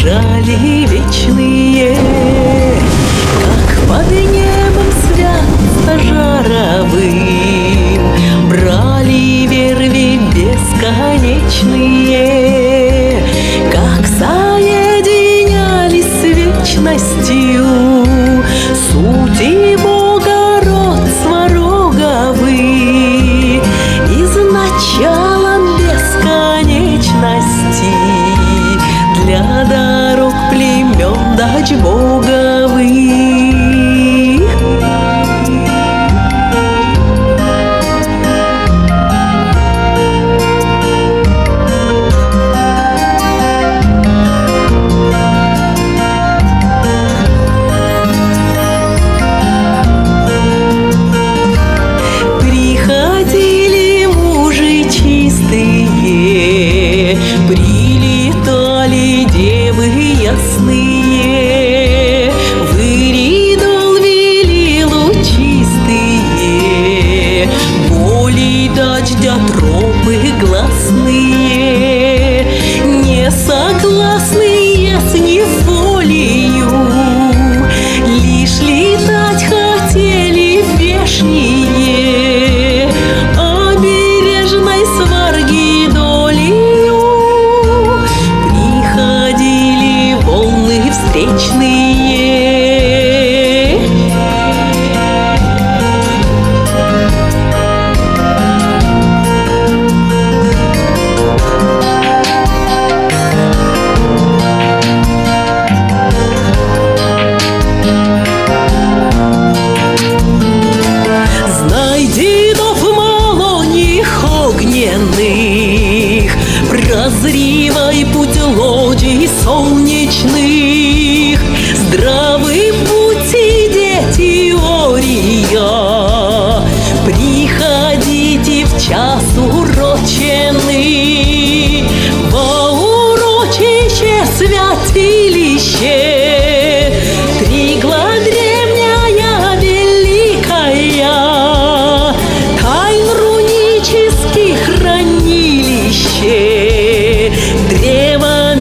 бежали вечные, как под небом свято-жаровым брали верви бесконечные, как соединялись с вечностью сути Богородства роговы. Изначало бесконечности для дорог племен дач боговых. Прилетали девы ясные, в Иридол вели лучистые, болей дождя тропы гласные, не согласные с неволею, лишь летать хотели вешние, обережной сварги долею приходили волны встречные. Знай, дедов мало них огненных, прозривай путь лодий солнечных, здравый путь и теория. Приходите в час уроченный во урочище святилище.